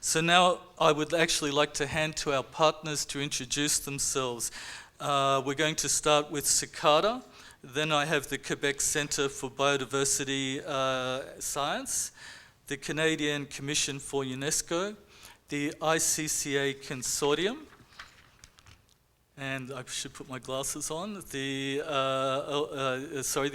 So now I would actually like to hand to our partners to introduce themselves. We're going to start with Cicada. Then I have the Quebec Centre for Biodiversity Science, the Canadian Commission for UNESCO, the ICCA Consortium, and I should put my glasses on, the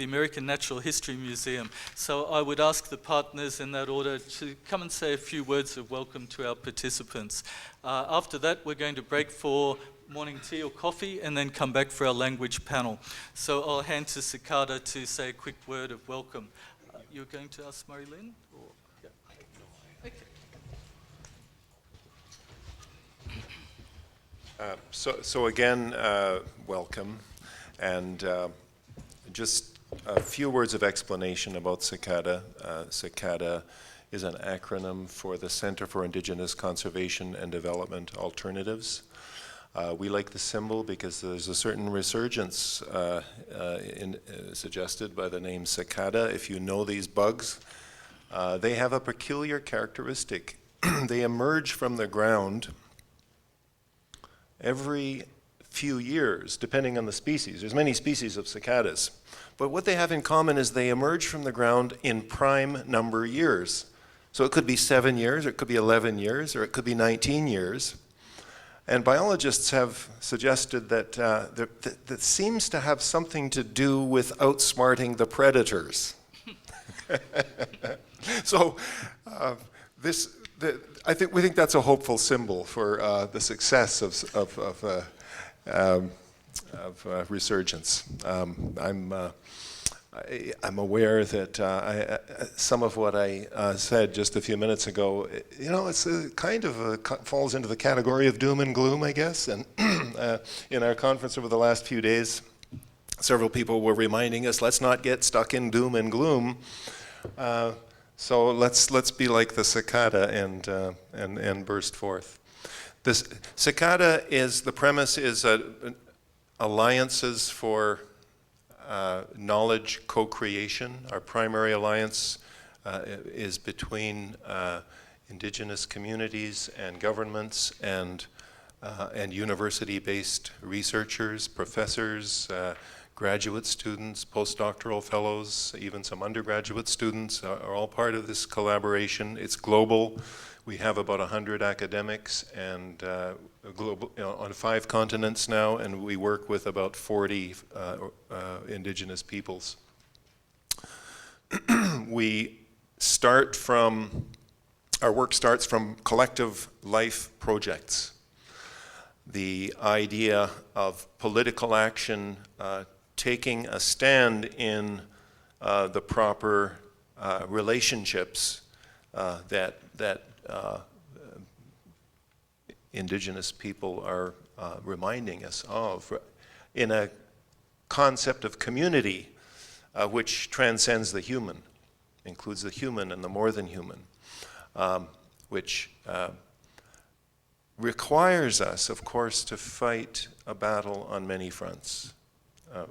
American Natural History Museum. So I would ask the partners in that order to come and say a few words of welcome to our participants. After that, we're going to break for morning tea or coffee and then come back for our language panel. So I'll hand to Cicada to say a quick word of welcome. You're going to ask Marilyn? Or? Yeah. Okay. So again, welcome, and just a few words of explanation about Cicada. Cicada is an acronym for the Center for Indigenous Conservation and Development Alternatives. We like the symbol because there's a certain resurgence suggested by the name cicada. If you know these bugs, they have a peculiar characteristic. They emerge from the ground every few years, depending on the species. There's many species of cicadas. But what they have in common is they emerge from the ground in prime number years. So it could be 7 years, or it could be 11 years, or it could be 19 years. And biologists have suggested that that seems to have something to do with outsmarting the predators. So we think that's a hopeful symbol for the success of resurgence. I'm aware that some of what I said just a few minutes ago, it's kind of falls into the category of doom and gloom, I guess. And in our conference over the last few days, several people were reminding us, let's not get stuck in doom and gloom. So let's be like the cicada and burst forth. This cicada the premise is alliances for knowledge co-creation. Our primary alliance is between indigenous communities and governments and university-based researchers, professors, graduate students, postdoctoral fellows, even some undergraduate students are all part of this collaboration. It's global. We have about 100 academics and global, on 5 continents now, and we work with about 40 indigenous peoples. Our work starts from collective life projects. The idea of political action taking a stand in the proper relationships that indigenous people are reminding us of, in a concept of community which transcends the human, includes the human and the more than human, which requires us, of course, to fight a battle on many fronts,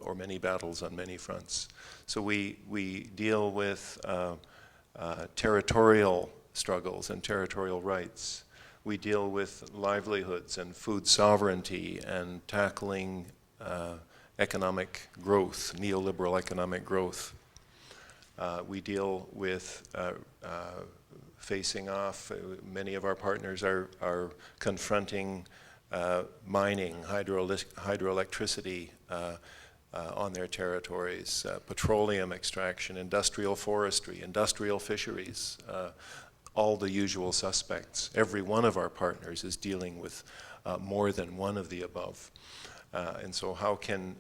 or many battles on many fronts. So we deal with territorial struggles and territorial rights. We deal with livelihoods and food sovereignty and tackling economic growth, neoliberal economic growth. We deal with facing off. Many of our partners are confronting mining, hydroelectricity on their territories, petroleum extraction, industrial forestry, industrial fisheries, all the usual suspects. Every one of our partners is dealing with more than one of the above. And so how can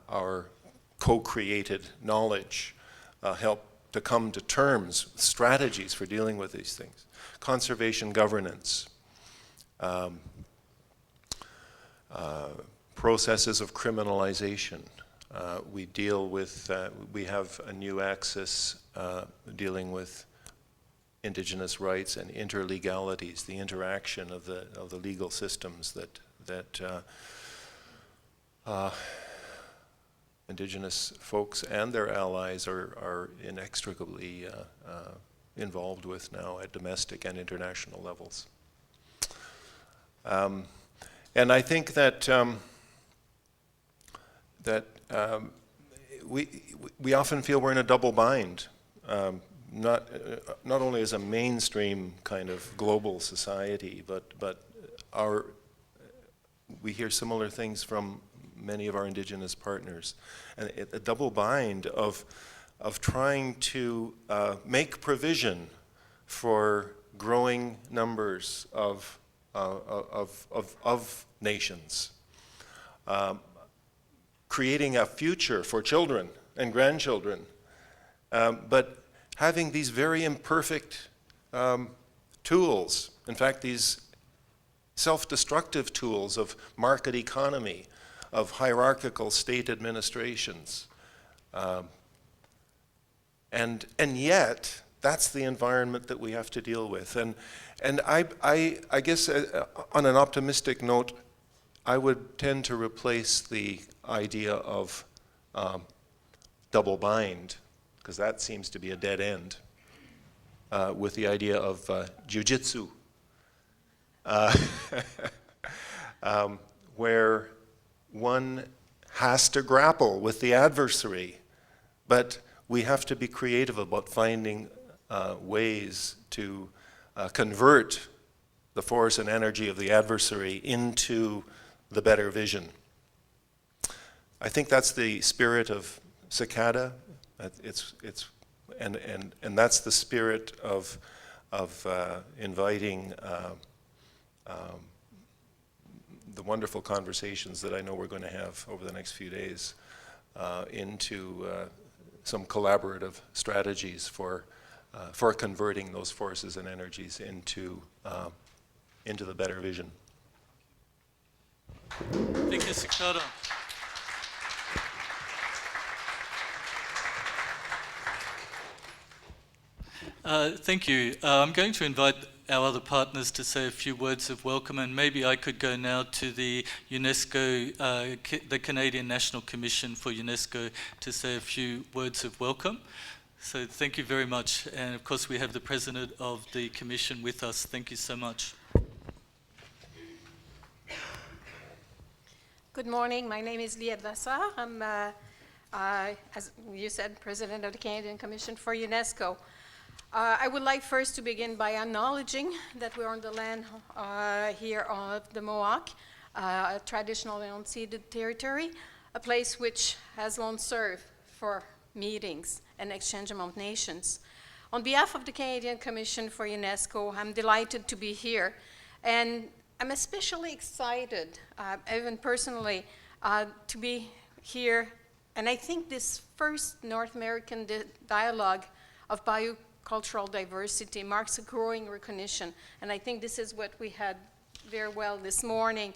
our co-created knowledge help to come to terms, strategies for dealing with these things? Conservation governance, processes of criminalization. We deal with, we have a new axis dealing with indigenous rights and interlegalities, the interaction of the legal systems that indigenous folks and their allies are inextricably involved with now at domestic and international levels. And I think that we often feel we're in a double bind, not only as a mainstream kind of global society, but we hear similar things from many of our Indigenous partners, and a double bind of trying to make provision for growing numbers of nations, creating a future for children and grandchildren, but having these very imperfect tools, in fact these self-destructive tools of market economy, of hierarchical state administrations. And yet, that's the environment that we have to deal with. And I guess on an optimistic note, I would tend to replace the idea of double bind, because that seems to be a dead end, with the idea of jiu-jitsu, where one has to grapple with the adversary, but we have to be creative about finding ways to convert the force and energy of the adversary into the better vision. I think that's the spirit of Cicada. And that's the spirit of inviting the wonderful conversations that I know we're going to have over the next few days into some collaborative strategies for converting those forces and energies into the better vision. Thank you, Cicada. Thank you. I'm going to invite our other partners to say a few words of welcome, and maybe I could go now to the UNESCO, the Canadian National Commission for UNESCO, to say a few words of welcome. So thank you very much. And of course we have the President of the Commission with us. Thank you so much. Good morning. My name is Liette Vassar. I'm, as you said, President of the Canadian Commission for UNESCO. I would like first to begin by acknowledging that we're on the land here of the Mohawk, a traditional and unceded territory, a place which has long served for meetings and exchange among nations. On behalf of the Canadian Commission for UNESCO, I'm delighted to be here, and I'm especially excited, even personally, to be here. And I think this first North American dialogue of biocultural diversity marks a growing recognition. And I think this is what we had very well this morning,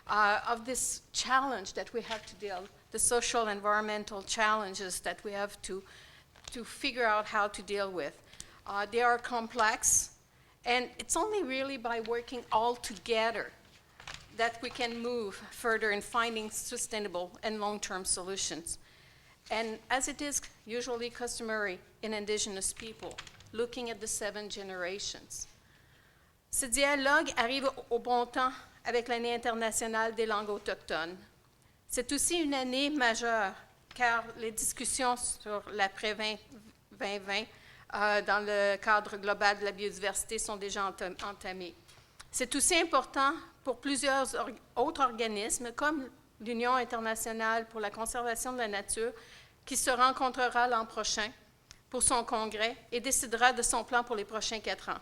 of this challenge that we have to deal, the social environmental challenges that we have to figure out how to deal with. They are complex. And it's only really by working all together that we can move further in finding sustainable and long-term solutions. And as it is usually customary in Indigenous people, looking at the 7 generations. Ce dialogue arrive au bon temps avec l'année internationale des langues autochtones. C'est aussi une année majeure, car les discussions sur l'après-2020 dans le cadre global de la biodiversité sont déjà entamées. C'est aussi important pour plusieurs autres organismes, comme l'Union internationale pour la conservation de la nature, qui se rencontrera l'an prochain pour son congrès et décidera de son plan pour les prochains 4 ans.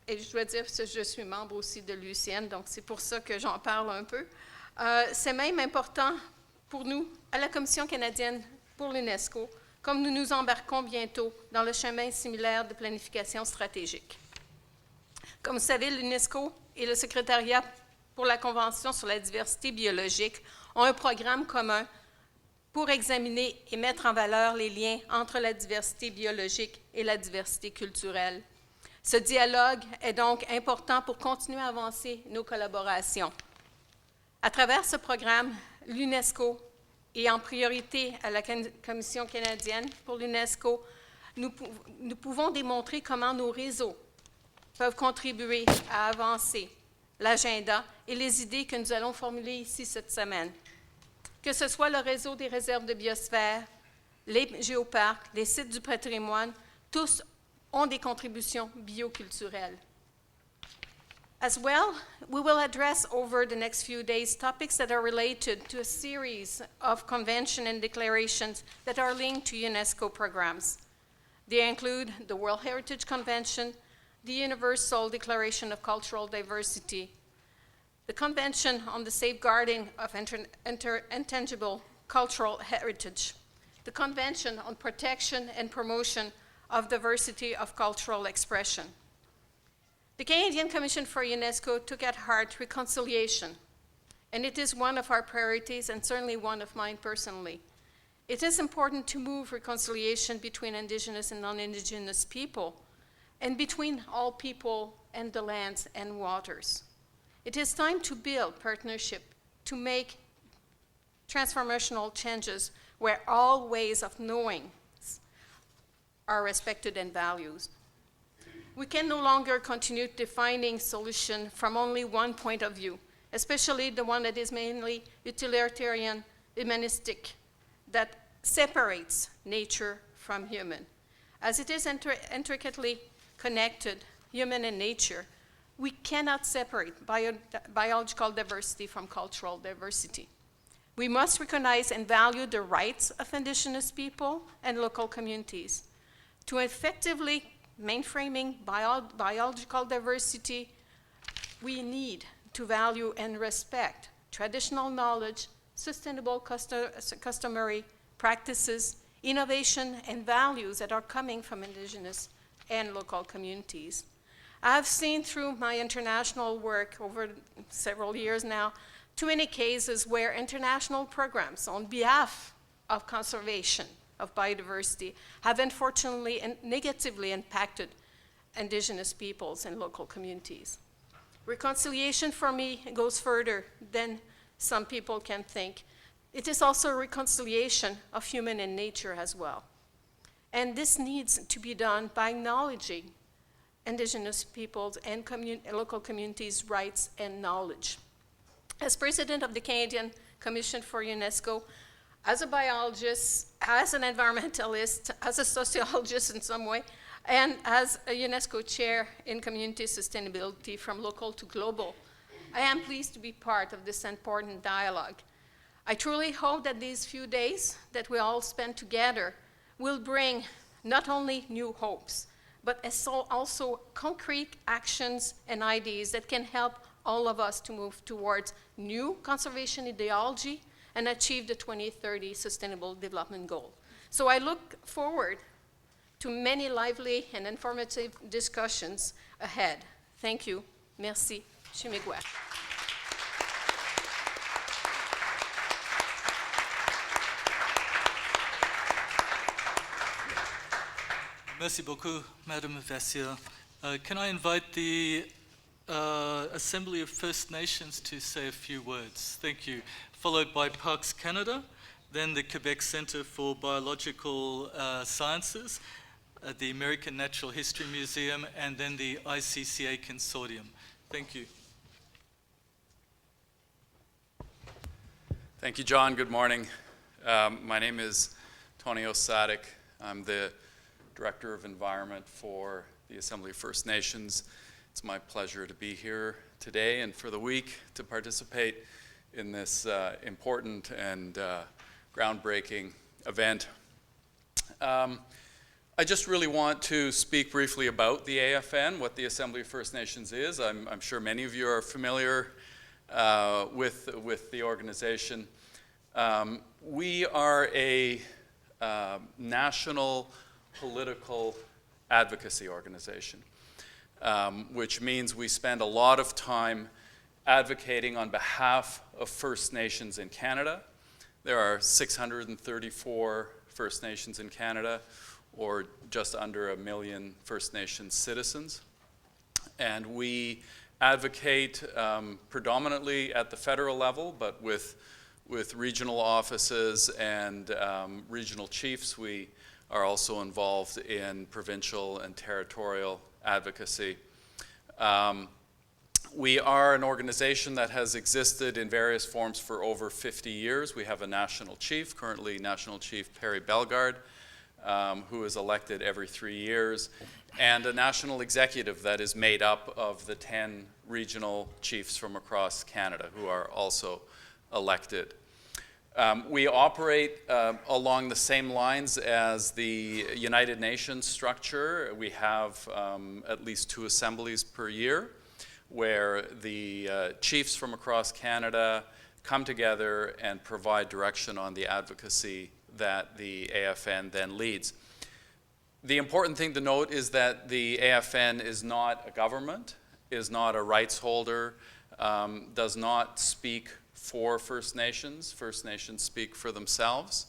Et je dois dire que je suis membre aussi de l'UCN, donc c'est pour ça que j'en parle un peu. C'est même important pour nous, à la Commission canadienne pour l'UNESCO, comme nous nous embarquons bientôt dans le chemin similaire de planification stratégique. Comme vous savez, l'UNESCO et le Secrétariat pour la Convention sur la diversité biologique ont un programme commun pour examiner et mettre en valeur les liens entre la diversité biologique et la diversité culturelle. Ce dialogue est donc important pour continuer à avancer nos collaborations. À travers ce programme, l'UNESCO et en priorité à la Commission canadienne pour l'UNESCO, nous pouvons démontrer comment nos réseaux peuvent contribuer à avancer l'agenda et les idées que nous allons formuler ici cette semaine. Que ce soit le réseau des réserves de biosphère, les géoparcs, les sites du patrimoine, tous ont des contributions bioculturelles. As well, we will address over the next few days topics that are related to a series of conventions and declarations that are linked to UNESCO programs. They include the World Heritage Convention, the Universal Declaration of Cultural Diversity, the Convention on the Safeguarding of Intangible Cultural Heritage, the Convention on Protection and Promotion of Diversity of Cultural Expression. The Canadian Commission for UNESCO took at heart reconciliation, and it is one of our priorities and certainly one of mine personally. It is important to move reconciliation between Indigenous and non-Indigenous people and between all people and the lands and waters. It is time to build partnership to make transformational changes where all ways of knowing are respected and valued. We can no longer continue defining solutions from only one point of view, especially the one that is mainly utilitarian, humanistic, that separates nature from human. As it is intricately connected, human and nature, we cannot separate biological diversity from cultural diversity. We must recognize and value the rights of Indigenous people and local communities. To effectively mainframing biological diversity, we need to value and respect traditional knowledge, sustainable customary practices, innovation, and values that are coming from Indigenous and local communities. I've seen through my international work over several years now too many cases where international programs on behalf of conservation of biodiversity have unfortunately and negatively impacted Indigenous peoples and local communities. Reconciliation for me goes further than some people can think. It is also a reconciliation of human and nature as well. And this needs to be done by acknowledging Indigenous peoples and local communities' rights and knowledge. As president of the Canadian Commission for UNESCO, as a biologist, as an environmentalist, as a sociologist in some way, and as a UNESCO chair in community sustainability from local to global, I am pleased to be part of this important dialogue. I truly hope that these few days that we all spend together will bring not only new hopes, but also concrete actions and ideas that can help all of us to move towards new conservation ideology and achieve the 2030 Sustainable Development Goal. So I look forward to many lively and informative discussions ahead. Thank you. Merci. Chimigwa. Merci beaucoup, Madame Vassile. Can I invite the Assembly of First Nations to say a few words? Thank you. Followed by Parks Canada, then the Quebec Centre for Biological Sciences, the American Natural History Museum, and then the ICCA Consortium. Thank you. Thank you, John. Good morning. My name is Tony Osadik. I'm the Director of Environment for the Assembly of First Nations. It's my pleasure to be here today and for the week to participate in this important and groundbreaking event. I just really want to speak briefly about the AFN, what the Assembly of First Nations is. I'm sure many of you are familiar with the organization. We are a national political advocacy organization, which means we spend a lot of time advocating on behalf of First Nations in Canada. There are 634 First Nations in Canada, or just under 1 million First Nations citizens. And we advocate predominantly at the federal level, but with regional offices and regional chiefs, we are also involved in provincial and territorial advocacy. We are an organization that has existed in various forms for over 50 years. We have a national chief, currently National Chief Perry Bellegarde, who is elected every 3 years, and a national executive that is made up of the 10 regional chiefs from across Canada who are also elected. We operate along the same lines as the United Nations structure. We have at least 2 assemblies per year where the chiefs from across Canada come together and provide direction on the advocacy that the AFN then leads. The important thing to note is that the AFN is not a government, is not a rights holder, does not speak for First Nations. First Nations speak for themselves.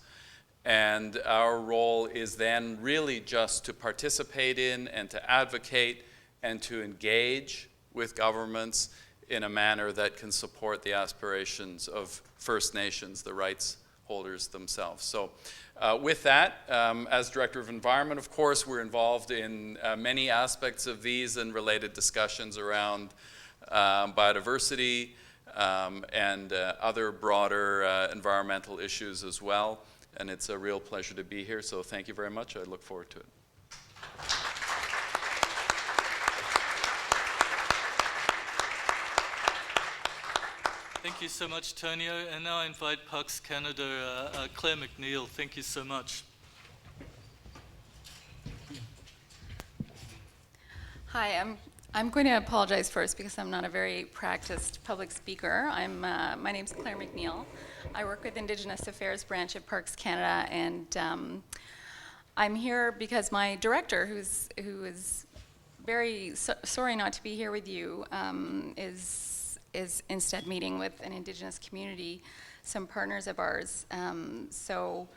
And our role is then really just to participate in and to advocate and to engage with governments in a manner that can support the aspirations of First Nations, the rights holders themselves. So with that, as Director of Environment, of course, we're involved in many aspects of these and related discussions around biodiversity and other broader environmental issues as well. And it's a real pleasure to be here, so thank you very much. I look forward to it. Thank you so much, Tonio. And now I invite Parks Canada, Claire McNeil. Thank you so much. Hi, I'm going to apologize first because I'm not a very practiced public speaker. My name's Claire McNeil. I work with Indigenous Affairs branch at Parks Canada, and I'm here because my director, who is very sorry not to be here with you, is instead meeting with an Indigenous community, some partners of ours. So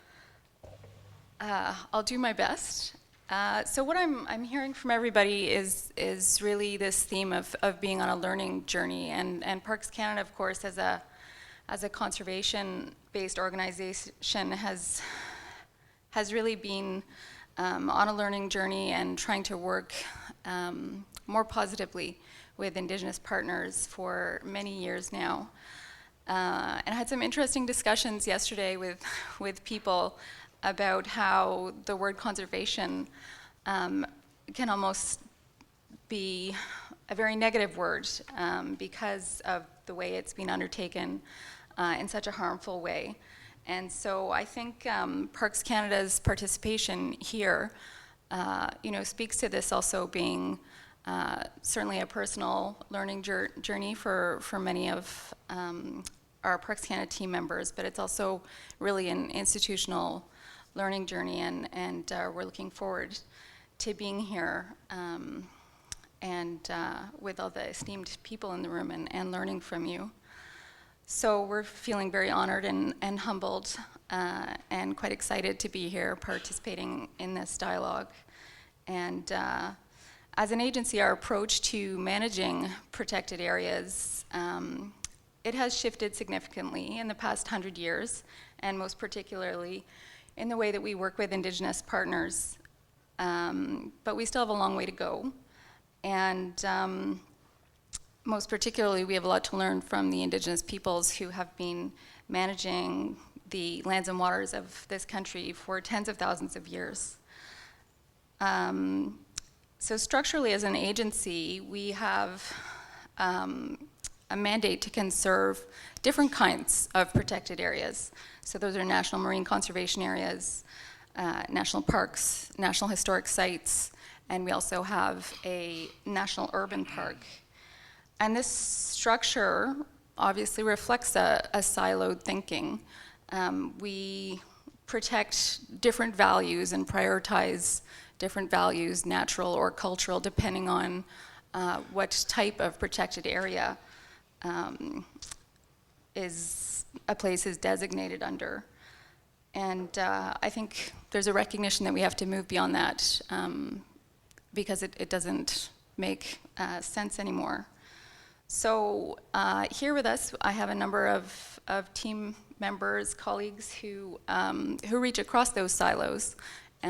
I'll do my best. So what I'm hearing from everybody is really this theme of being on a learning journey, and Parks Canada, of course, as a conservation-based organization, has really been on a learning journey and trying to work more positively with Indigenous partners for many years now. And I had some interesting discussions yesterday with people about how the word conservation can almost be a very negative word because of the way it's been undertaken in such a harmful way. And so I think Parks Canada's participation here speaks to this also being certainly a personal learning journey for many of our Parks Canada team members, but it's also really an institutional learning journey, and we're looking forward to being here and with all the esteemed people in the room and learning from you. So we're feeling very honored and humbled and quite excited to be here participating in this dialogue. And as an agency, our approach to managing protected areas, it has shifted significantly in the past 100 years, and most particularly in the way that we work with Indigenous partners. But we still have a long way to go. And most particularly, we have a lot to learn from the Indigenous peoples who have been managing the lands and waters of this country for tens of thousands of years. So structurally, as an agency, we have a mandate to conserve different kinds of protected areas. So those are national marine conservation areas, national parks, national historic sites, and we also have a national urban park. And this structure obviously reflects a siloed thinking. We protect different values and prioritize different values, natural or cultural, depending on what type of protected area a place is designated under. And I think there's a recognition that we have to move beyond that because it doesn't make sense anymore. So here with us, I have a number of team members, colleagues who reach across those silos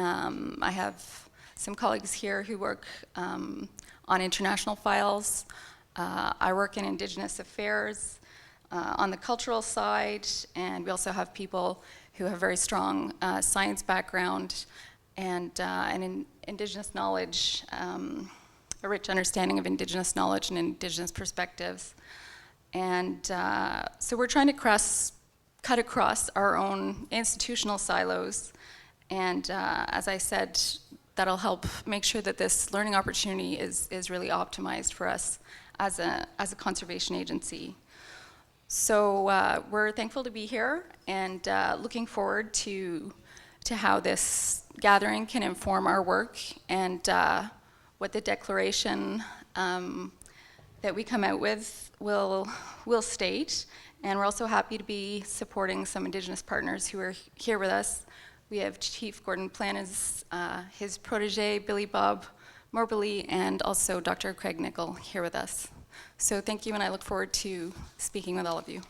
I have some colleagues here who work on international files. I work in Indigenous affairs on the cultural side, and we also have people who have very strong science background and Indigenous knowledge, a rich understanding of Indigenous knowledge and Indigenous perspectives. And so we're trying to cut across our own institutional silos. And as I said, that'll help make sure that this learning opportunity is really optimized for us as a conservation agency. So we're thankful to be here and looking forward to how this gathering can inform our work and what the declaration that we come out with will state. And we're also happy to be supporting some Indigenous partners who are here with us. We have Chief Gordon Planas, his protege, Billy Bob Morbely, and also Dr. Craig Nickel here with us. So thank you, and I look forward to speaking with all of you.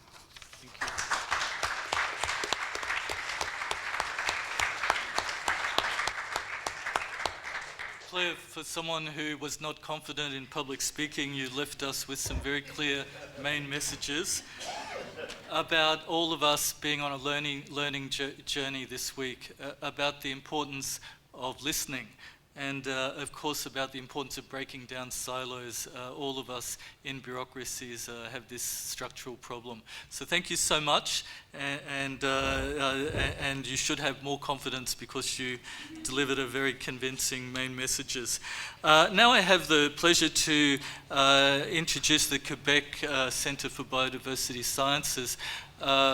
Claire, for someone who was not confident in public speaking, you left us with some very clear main messages about all of us being on a learning journey this week, about the importance of listening, and of course about the importance of breaking down silos. All of us in bureaucracies have this structural problem. So thank you so much, and you should have more confidence because you delivered a very convincing main messages. Now I have the pleasure to introduce the Quebec Centre for Biodiversity Sciences.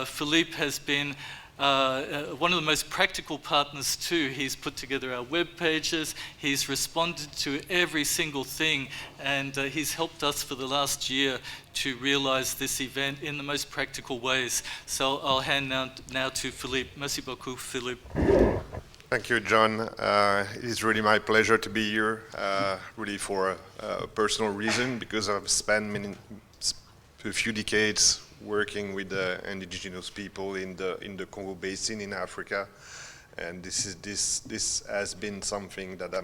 Philippe has been one of the most practical partners too. He's put together our web pages, he's responded to every single thing, and he's helped us for the last year to realize this event in the most practical ways. So I'll hand now to Philippe. Merci beaucoup, Philippe. Thank you, John. It is really my pleasure to be here, really for a personal reason, because I've spent a few decades working with indigenous people in the Congo Basin in Africa, and this has been something that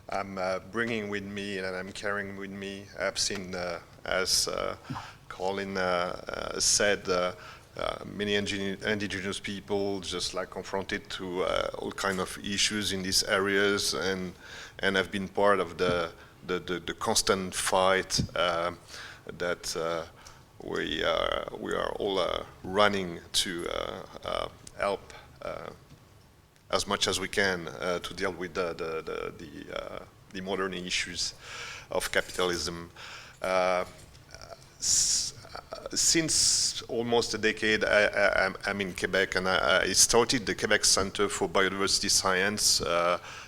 I'm bringing with me and I'm carrying with me. I've seen, as Colin said, many indigenous people just like confronted to all kind of issues in these areas, and have been part of the constant fight that we are all running to help as much as we can to deal with the modern issues of capitalism. Since almost a decade, I'm in Quebec, and I started the Quebec Centre for Biodiversity Science,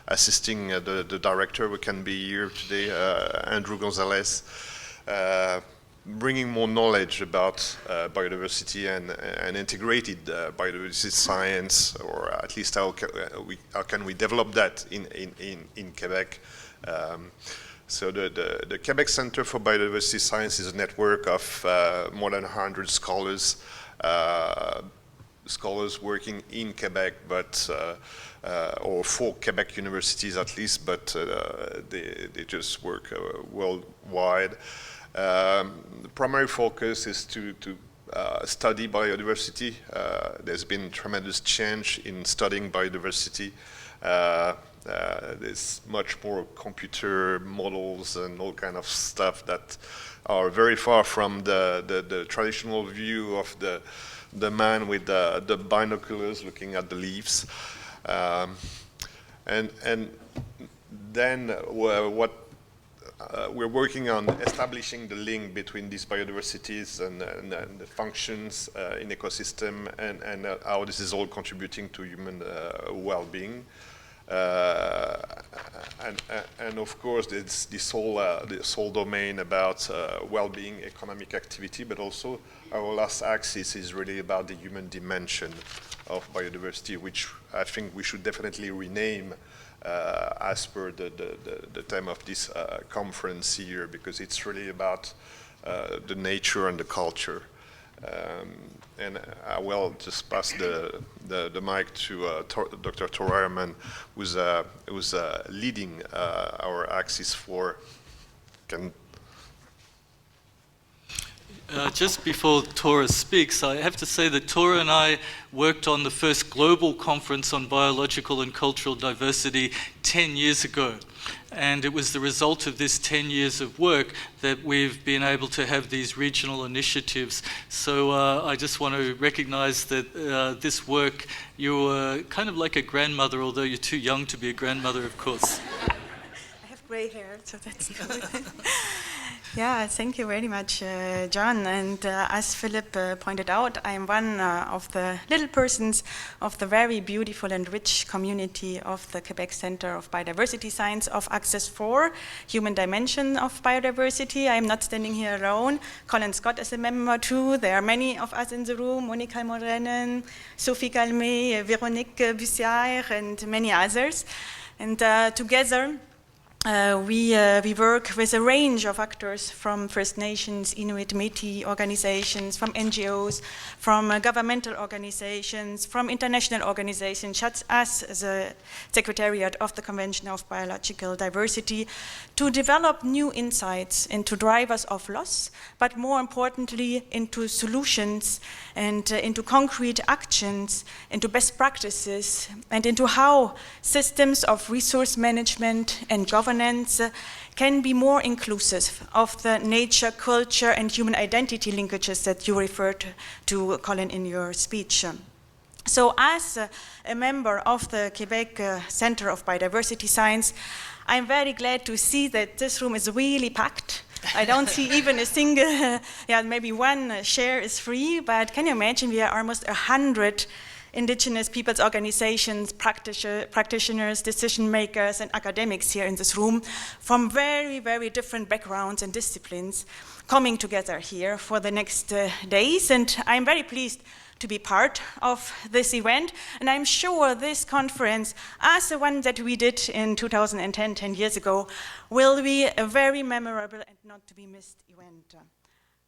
assisting the director, who can be here today, Andrew Gonzalez, bringing more knowledge about biodiversity and integrated biodiversity science, or at least how can we develop that in Quebec. So the Quebec Centre for Biodiversity Science is a network of more than 100 scholars working in Quebec, but or for Quebec universities at least, but they just work worldwide. The primary focus is to study biodiversity. There's been tremendous change in studying biodiversity. There's much more computer models and all kind of stuff that are very far from the traditional view of the man with the binoculars looking at the leaves. And then what we're working on establishing the link between these biodiversities and the functions in ecosystem, and how this is all contributing to human well-being. And of course, it's this whole domain about well-being, economic activity, but also our last axis is really about the human dimension of biodiversity, which I think we should definitely rename as per the theme of this conference here, because it's really about the nature and the culture. And I will just pass the mic to Dr. Tor Eierman, who's leading our Axis 4. Just before Tora speaks, I have to say that Tora and I worked on the first global conference on biological and cultural diversity 10 years ago. And it was the result of this 10 years of work that we've been able to have these regional initiatives. So I just want to recognize that this work, you're kind of like a grandmother, although you're too young to be a grandmother, of course. I have gray hair, so that's good. Yeah, thank you very much, John. And as Philip pointed out, I am one of the little persons of the very beautiful and rich community of the Quebec Center of Biodiversity Science of Access 4, Human Dimension of Biodiversity. I am not standing here alone. Colin Scott is a member too. There are many of us in the room, Monica Morennen, Sophie Calmet, Véronique Bussière, and many others. And together, we work with a range of actors from First Nations, Inuit, Métis organizations, from NGOs, from governmental organizations, from international organizations, such as the Secretariat of the Convention of Biological Diversity, to develop new insights into drivers of loss, but more importantly, into solutions and into concrete actions, into best practices, and into how systems of resource management and governance can be more inclusive of the nature, culture, and human identity linkages that you referred to, Colin, in your speech. So as a member of the Quebec Center of Biodiversity Science, I'm very glad to see that this room is really packed. I don't see even a single, maybe one chair is free, but can you imagine we are almost 100 Indigenous peoples organizations, practitioners, decision makers, and academics here in this room from very, very different backgrounds and disciplines coming together here for the next days. And I'm very pleased to be part of this event. And I'm sure this conference, as the one that we did in 2010, 10 years ago, will be a very memorable and not to be missed event.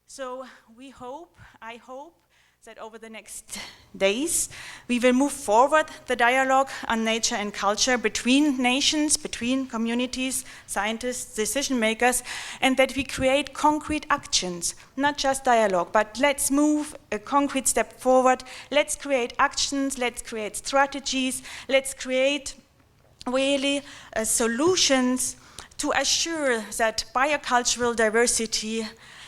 So I hope, that over the next days, we will move forward the dialogue on nature and culture between nations, between communities, scientists, decision makers, and that we create concrete actions, not just dialogue, but let's move a concrete step forward. Let's create actions, let's create strategies, let's create really solutions to assure that biocultural diversity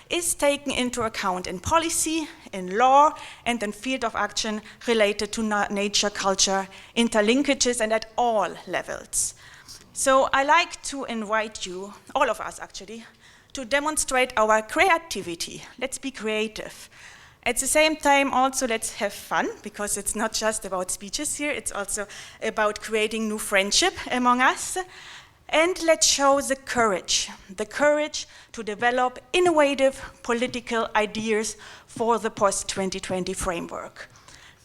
is taken into account in policy, in law, and in field of action related to nature, culture, interlinkages, and at all levels. So I like to invite you, all of us actually, to demonstrate our creativity. Let's be creative. At the same time, also, let's have fun, because it's not just about speeches here, it's also about creating new friendship among us. And let's show the courage to develop innovative political ideas for the post-2020 framework.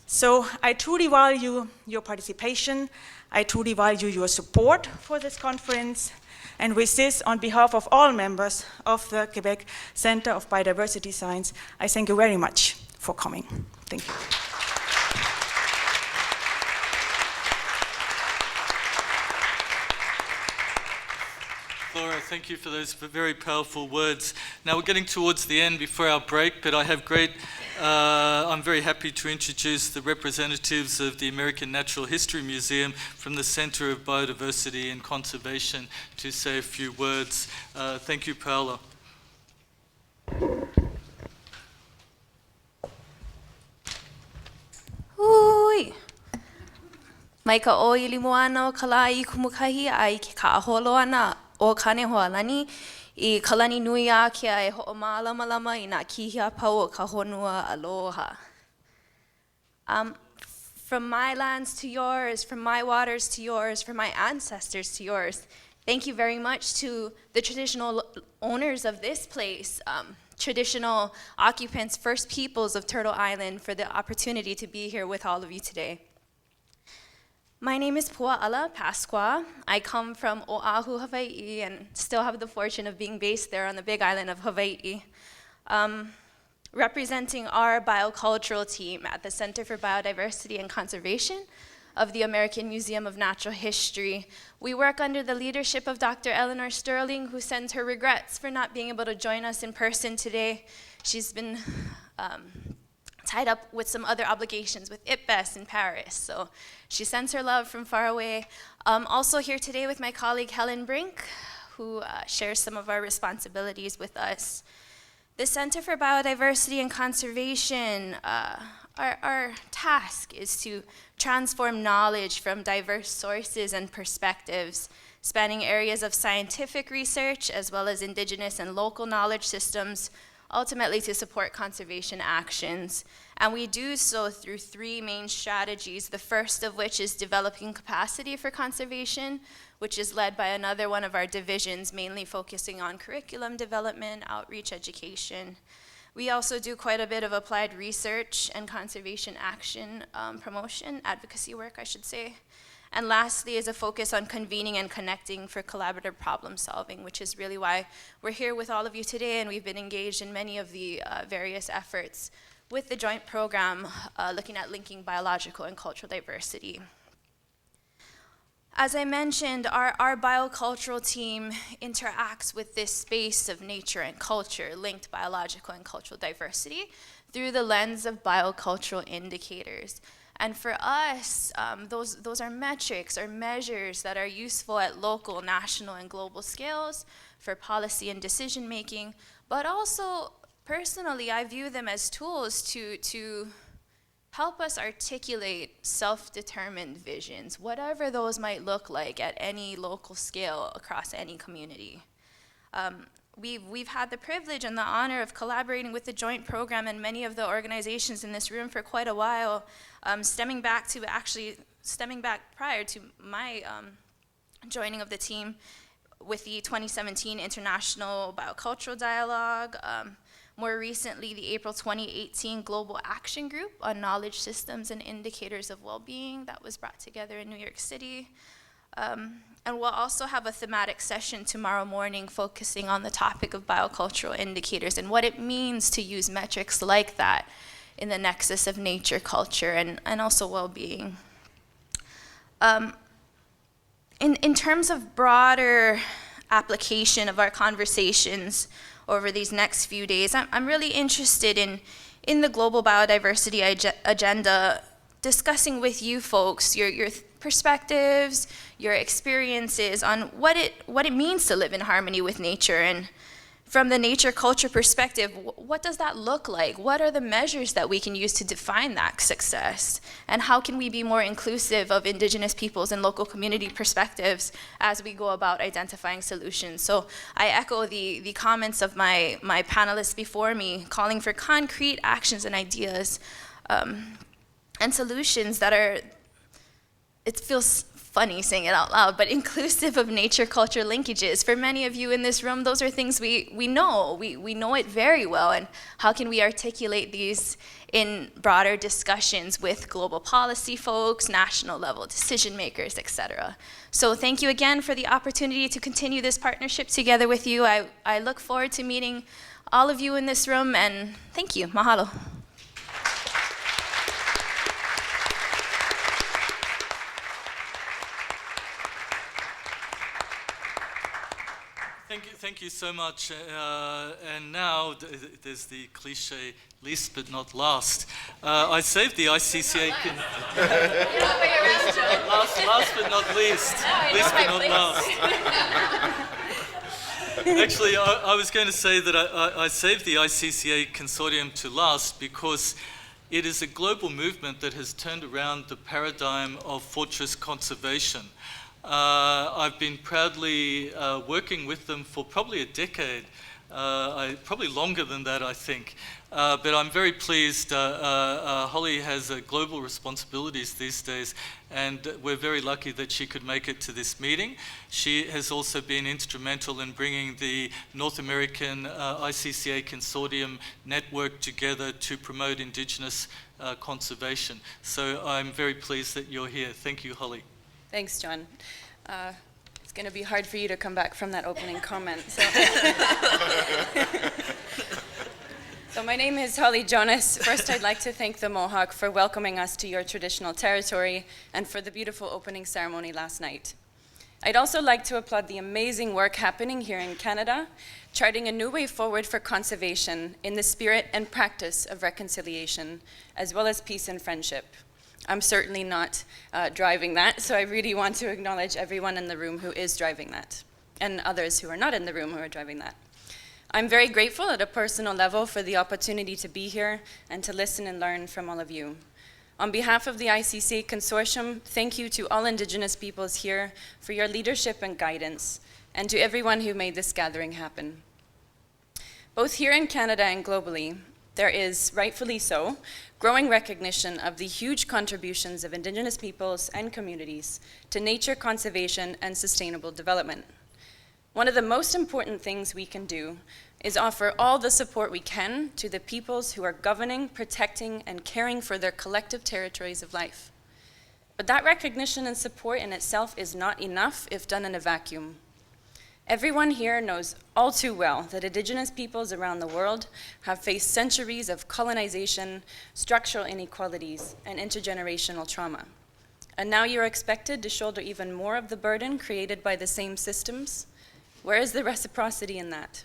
So I truly value your participation. I truly value your support for this conference. And with this, on behalf of all members of the Quebec Center of Biodiversity Science, I thank you very much for coming. Thank you. Laura, thank you for those very powerful words. Now we're getting towards the end before our break, but I'm very happy to introduce the representatives of the American Natural History Museum from the Center of Biodiversity and Conservation to say a few words. Thank you, Paola. Hui. Mai ka o ili moana o ka la I kumukahi ai ke ka aholo ana o kane hoa lani I ka lani nui a kia e ho'o mālama I nā kihia pau o ka honua aloha. From my lands to yours, from my waters to yours, from my ancestors to yours. Thank you very much to the traditional owners of this place, traditional occupants, First Peoples of Turtle Island, for the opportunity to be here with all of you today. My name is Pua'ala Pasqua. I come from Oahu, Hawaii, and still have the fortune of being based there on the big island of Hawaii. representing our biocultural team at the Center for Biodiversity and Conservation of the American Museum of Natural History. We work under the leadership of Dr. Eleanor Sterling, who sends her regrets for not being able to join us in person today. She's been tied up with some other obligations with IPBES in Paris, so she sends her love from far away. Also here today with my colleague Helen Brink, who shares some of our responsibilities with us. The Center for Biodiversity and Conservation, our task is to transform knowledge from diverse sources and perspectives, spanning areas of scientific research as well as indigenous and local knowledge systems, ultimately to support conservation actions. And we do so through three main strategies, the first of which is developing capacity for conservation, which is led by another one of our divisions, mainly focusing on curriculum development, outreach, education. We also do quite a bit of applied research and conservation action promotion, advocacy work, I should say. And lastly is a focus on convening and connecting for collaborative problem solving, which is really why we're here with all of you today, and we've been engaged in many of the various efforts with the joint program looking at linking biological and cultural diversity. As I mentioned, our biocultural team interacts with this space of nature and culture, linked biological and cultural diversity, through the lens of biocultural indicators. And for us, those are metrics or measures that are useful at local, national, and global scales for policy and decision making, but also personally, I view them as tools to help us articulate self-determined visions, whatever those might look like at any local scale across any community. We've had the privilege and the honor of collaborating with the joint program and many of the organizations in this room for quite a while, stemming back prior to my joining of the team with the 2017 International Biocultural Dialogue, more recently the April 2018 Global Action Group on Knowledge Systems and Indicators of Well-Being that was brought together in New York City. And we'll also have a thematic session tomorrow morning focusing on the topic of biocultural indicators and what it means to use metrics like that in the nexus of nature, culture, and also well-being. In terms of broader application of our conversations over these next few days, I'm really interested in the global biodiversity agenda, discussing with you folks your perspectives, your experiences on what it means to live in harmony with nature. And from the nature culture perspective, what does that look like? What are the measures that we can use to define that success? And how can we be more inclusive of Indigenous peoples and local community perspectives as we go about identifying solutions? So I echo the comments of my panelists before me, calling for concrete actions and ideas and solutions that are, it feels funny saying it out loud, but inclusive of nature-culture linkages. For many of you in this room, those are things we know. We know it very well, and how can we articulate these in broader discussions with global policy folks, national level decision makers, etc. So thank you again for the opportunity to continue this partnership together with you. I look forward to meeting all of you in this room, and thank you. Mahalo. Thank you so much. And now there's the cliche, least but not last. I saved the ICCA. Last but not least. Least but not last. Actually, I was going to say that I saved the ICCA consortium to last because it is a global movement that has turned around the paradigm of fortress conservation. I've been proudly working with them for probably a decade, probably longer than that, I think. But I'm very pleased. Holly has global responsibilities these days, and we're very lucky that she could make it to this meeting. She has also been instrumental in bringing the North American ICCA Consortium network together to promote Indigenous conservation. So I'm very pleased that you're here. Thank you, Holly. Thanks, John. It's going to be hard for you to come back from that opening comment. So. So my name is Holly Jonas. First, I'd like to thank the Mohawk for welcoming us to your traditional territory and for the beautiful opening ceremony last night. I'd also like to applaud the amazing work happening here in Canada, charting a new way forward for conservation in the spirit and practice of reconciliation, as well as peace and friendship. I'm certainly not driving that, so I really want to acknowledge everyone in the room who is driving that, and others who are not in the room who are driving that. I'm very grateful at a personal level for the opportunity to be here and to listen and learn from all of you. On behalf of the ICC Consortium, thank you to all Indigenous peoples here for your leadership and guidance, and to everyone who made this gathering happen. Both here in Canada and globally, there is, rightfully so, growing recognition of the huge contributions of Indigenous peoples and communities to nature conservation and sustainable development. One of the most important things we can do is offer all the support we can to the peoples who are governing, protecting, and caring for their collective territories of life. But that recognition and support in itself is not enough if done in a vacuum. Everyone here knows all too well that Indigenous peoples around the world have faced centuries of colonization, structural inequalities, and intergenerational trauma. And now you're expected to shoulder even more of the burden created by the same systems. Where is the reciprocity in that?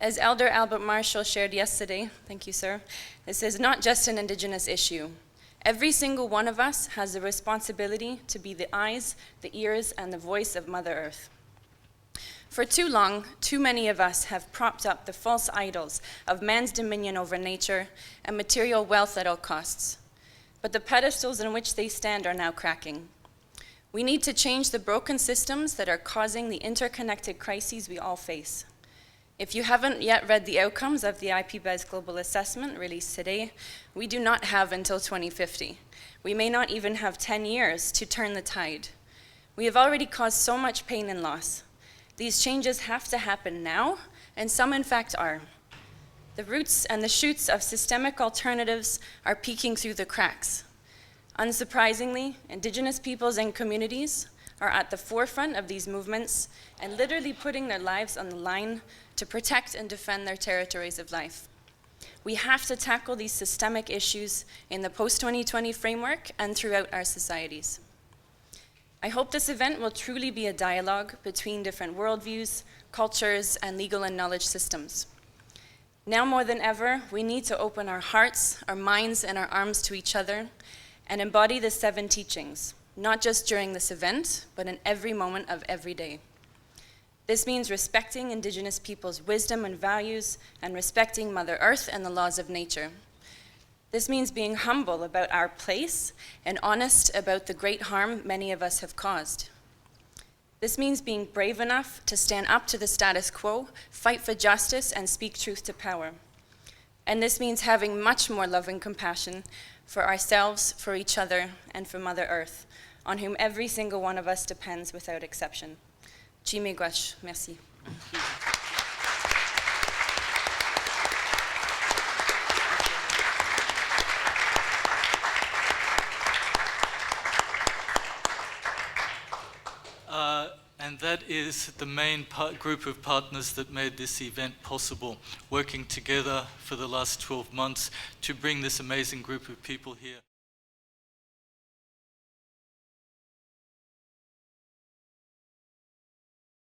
As Elder Albert Marshall shared yesterday, thank you, sir, this is not just an Indigenous issue. Every single one of us has the responsibility to be the eyes, the ears, and the voice of Mother Earth. For too long, too many of us have propped up the false idols of man's dominion over nature and material wealth at all costs. But the pedestals on which they stand are now cracking. We need to change the broken systems that are causing the interconnected crises we all face. If you haven't yet read the outcomes of the IPBES Global Assessment released today, we do not have until 2050. We may not even have 10 years to turn the tide. We have already caused so much pain and loss. These changes have to happen now, and some in fact are. The roots and the shoots of systemic alternatives are peeking through the cracks. Unsurprisingly, Indigenous peoples and communities are at the forefront of these movements and literally putting their lives on the line to protect and defend their territories of life. We have to tackle these systemic issues in the post-2020 framework and throughout our societies. I hope this event will truly be a dialogue between different worldviews, cultures, and legal and knowledge systems. Now more than ever, we need to open our hearts, our minds, and our arms to each other and embody the 7 teachings, not just during this event, but in every moment of every day. This means respecting Indigenous peoples' wisdom and values and respecting Mother Earth and the laws of nature. This means being humble about our place and honest about the great harm many of us have caused. This means being brave enough to stand up to the status quo, fight for justice, and speak truth to power. And this means having much more love and compassion for ourselves, for each other, and for Mother Earth, on whom every single one of us depends without exception. Chimegwash, merci. And that is the main group of partners that made this event possible, working together for the last 12 months to bring this amazing group of people here.